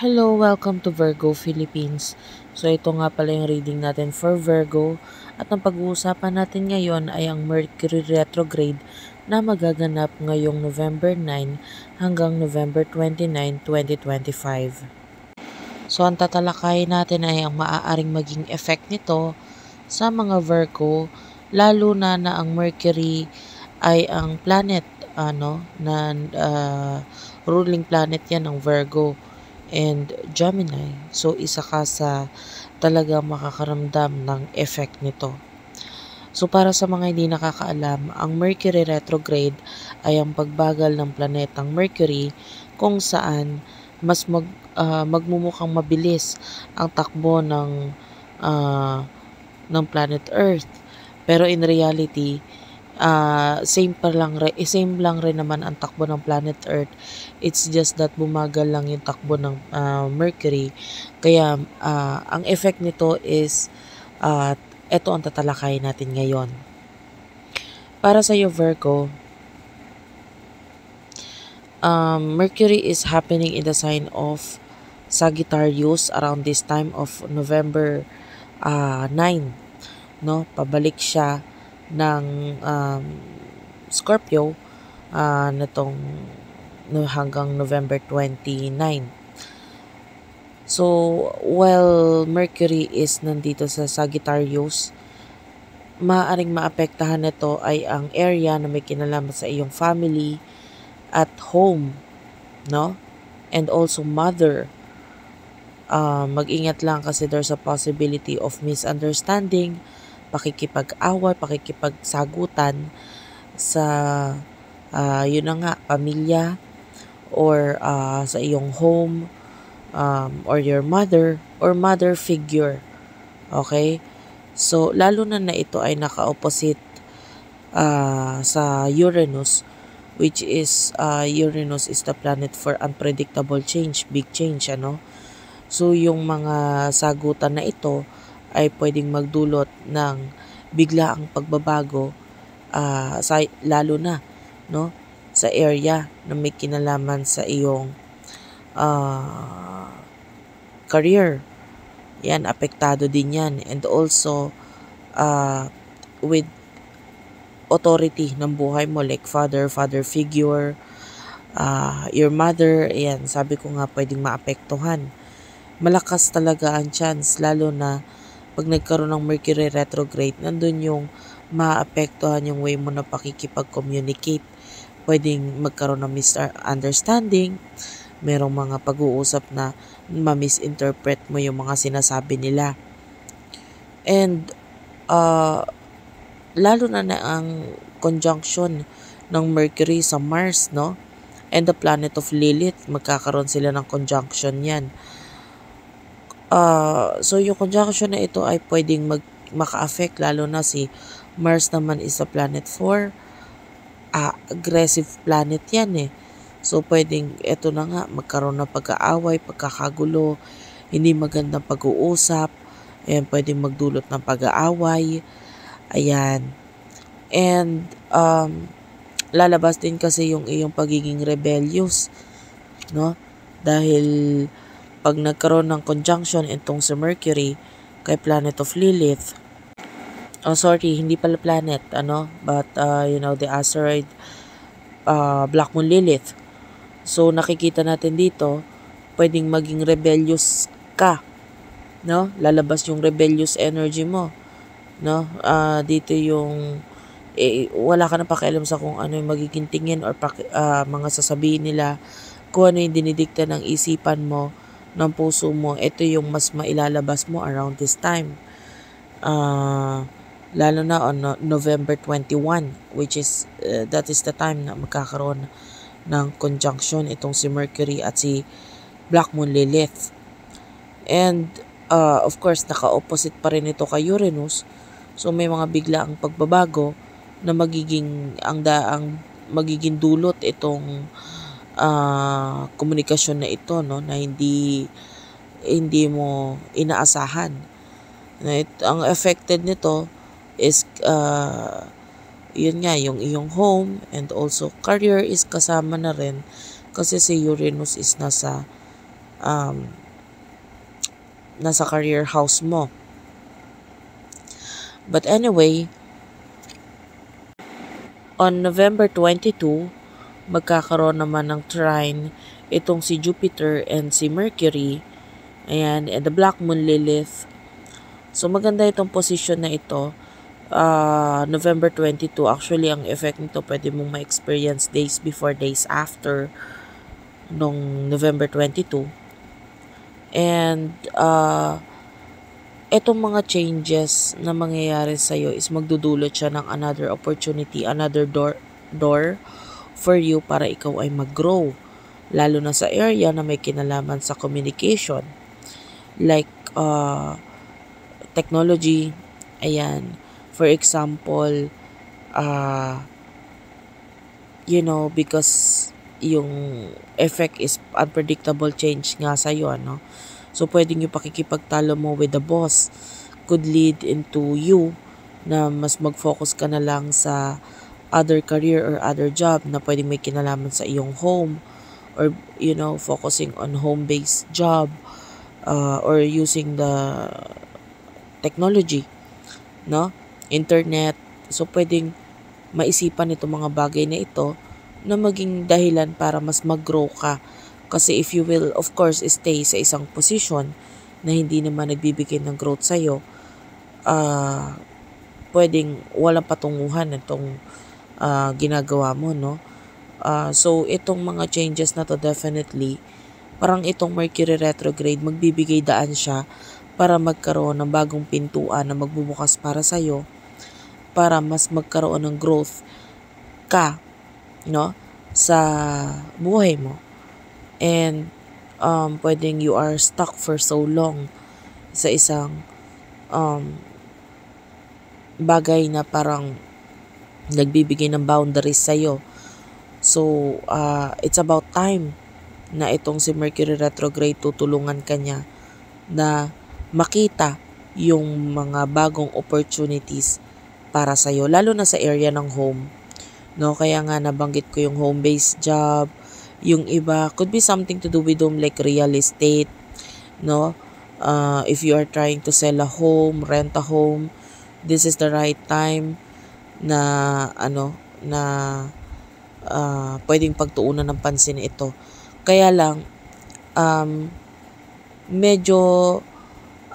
Hello, welcome to Virgo Philippines. So ito nga pala yung reading natin for Virgo at ang pag-uusapan natin ngayon ay ang Mercury retrograde na magaganap ngayong November 9 hanggang November 29, 2025. So ang tatalakayin natin ay ang maaaring maging effect nito sa mga Virgo, lalo na ang Mercury ay ang planet na ruling planet yan ng Virgo and Gemini. So, isa ka sa talaga makakaramdam ng effect nito. So, para sa mga hindi nakakaalam, ang Mercury retrograde ay ang pagbagal ng planetang Mercury kung saan mas magmumukhang mabilis ang takbo uh, ng planet Earth. Pero in reality, same lang rin naman ang takbo ng planet Earth. It's just that bumagal lang yung takbo ng Mercury. Kaya ang effect nito is ito ang tatalakayin natin ngayon. Para sa iyo Virgo, Mercury is happening in the sign of Sagittarius around this time of November 9, no? Pabalik siya ng Scorpio hanggang November 29. So, while Mercury is nandito sa Sagittarius, maaaring maapektahan nito ay ang area na may kinalaman sa iyong family at home, no? And also mother. Mag-ingat lang kasi there's a possibility of misunderstanding, pakikipag-away, pakikipagsagutan sa yun na nga, pamilya or sa iyong home or your mother or mother figure. Okay? So, lalo na ito ay naka-opposite sa Uranus, which is Uranus is the planet for unpredictable change, big change, ano? So, yung mga sagutan na ito ay pwedeng magdulot ng biglaang pagbabago lalo na no sa area na may kinalaman sa iyong career. Yan, apektado din yan. And also with authority ng buhay mo like father figure, your mother, ayan, sabi ko nga pwedeng maapektuhan. Malakas talaga ang chance, lalo na pag nagkaroon ng Mercury retrograde, nandun yung maapektuhan yung way mo na pakikipag-communicate. Pwedeng magkaroon ng misunderstanding, merong mga pag-uusap na ma-misinterpret mo yung mga sinasabi nila. And lalo na ang conjunction ng Mercury sa Mars, no? And the planet of Lilith, magkakaroon sila ng conjunction yan. So yung conjunction na ito ay pwedeng maka-affect, lalo na si Mars naman is a planet 4. Aggressive planet yan eh. So pwedeng ito na nga, magkaroon ng pag-aaway, pagkakagulo, hindi magandang pag-uusap, ayan, pwedeng magdulot ng pag-aaway, ayan. And lalabas din kasi yung iyong pagiging rebellious, no? Dahil pag nagkaroon ng conjunction itong si Mercury kay planet of Lilith, hindi pala planet, but the asteroid Black Moon Lilith. So nakikita natin dito, pwedeng maging rebellious ka, no? Lalabas yung rebellious energy mo, no? Dito yung wala ka na pakialam sa kung ano yung magiging tingin or mga sasabihin nila, kung ano yung dinidikta ng isipan mo, ng puso mo. Ito yung mas mailalabas mo around this time. Lalo na on November 21, which is that is the time na magkakaroon ng conjunction itong si Mercury at si Black Moon Lilith. And of course, naka-opposite pa rin ito kay Uranus. So may mga biglaang pagbabago na magiging magiging dulot itong komunikasyon na ito, no, na hindi mo inaasahan. Ang affected nito is yun nga, yung iyong home and also career is kasama na rin kasi si Uranus is nasa um, nasa career house mo. But anyway, on November 22, magkakaroon naman ng trine itong si Jupiter and si Mercury. Ayan, and the Black Moon Lilith. So maganda itong position na ito. November 22, actually ang effect nito pwede mong ma-experience days before, days after nung November 22. And etong mga changes na mangyayari sa'yo is magdudulot siya ng another opportunity, another door for you para ikaw ay mag-grow. Lalo na sa area na may kinalaman sa communication. Like technology, ayan. For example, because yung effect is unpredictable change nga sa'yo, ano? So, pwedeng yung pakikipagtalo mo with the boss could lead into you na mas mag-focus ka na lang sa other career or other job na pwedeng may kinalaman sa iyong home, or, focusing on home-based job, or using the technology, no? Internet. So, pwedeng maisipan itong mga bagay na ito na maging dahilan para mas mag-grow ka. Kasi if you will, of course, stay sa isang position na hindi naman nagbibigay ng growth sa'yo, pwedeng walang patunguhan itong ginagawa mo, no? So, itong mga changes na to definitely, parang itong Mercury retrograde, magbibigay daan siya para magkaroon ng bagong pintuan na magbubukas para sa'yo, para mas magkaroon ng growth ka, no, sa buhay mo. And pwedeng you are stuck for so long sa isang bagay na parang nagbibigay ng boundaries sa'yo. So, it's about time na itong si Mercury retrograde, tutulungan ka niya na makita yung mga bagong opportunities para sa'yo, lalo na sa area ng home. No, kaya nga nabanggit ko yung home-based job. Yung iba, could be something to do with home, like real estate. No, if you are trying to sell a home, rent a home, this is the right time na pwedeng pagtuunan ng pansin ito. Kaya lang, medyo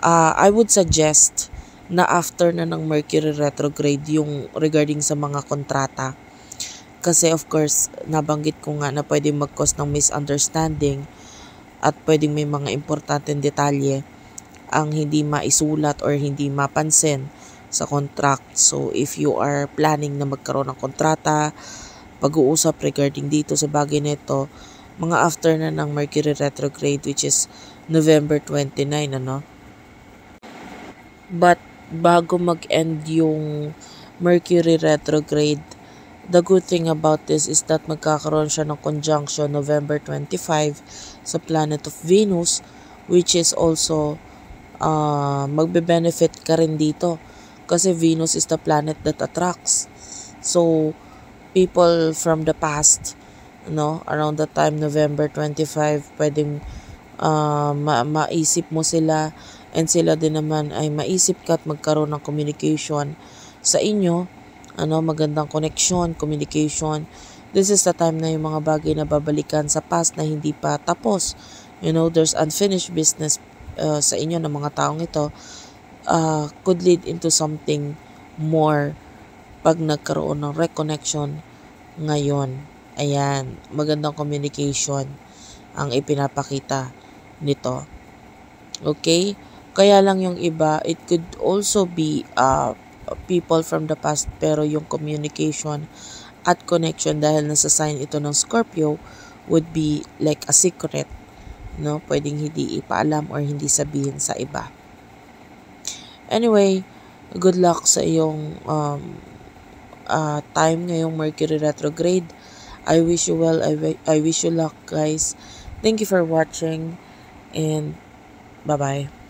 I would suggest na after na ng Mercury retrograde yung regarding sa mga kontrata. Kasi of course, nabanggit ko nga na pwedeng mag-cause ng misunderstanding at pwedeng may mga importanteng detalye ang hindi maisulat or hindi mapansin sa contract. So if you are planning na magkaroon ng kontrata, pag-uusap regarding dito sa bagay nito, mga after na ng Mercury retrograde, which is November 29, ano? But bago mag-end yung Mercury retrograde, the good thing about this is that magkakaroon siya ng conjunction November 25 sa planet of Venus, which is also magbe-benefit ka rin dito kasi Venus is the planet that attracts. So, people from the past, around the time November 25, pwedeng maisip mo sila, and sila din naman ay maisip ka at magkaroon ng communication sa inyo, magandang connection, communication. This is the time na yung mga bagay na babalikan sa past na hindi pa tapos. There's unfinished business sa inyo ng mga taong ito, could lead into something more pag nagkaroon ng reconnection ngayon. Ayan, magandang communication ang ipinapakita nito. Okay? Kaya lang yung iba, it could also be people from the past, pero yung communication at connection dahil nasa sign ito ng Scorpio would be like a secret, no? Pwedeng hindi ipaalam or hindi sabihin sa iba. Anyway, good luck sa iyong time ngayong Mercury retrograde. I wish you well. I wish you luck, guys. Thank you for watching, and bye-bye.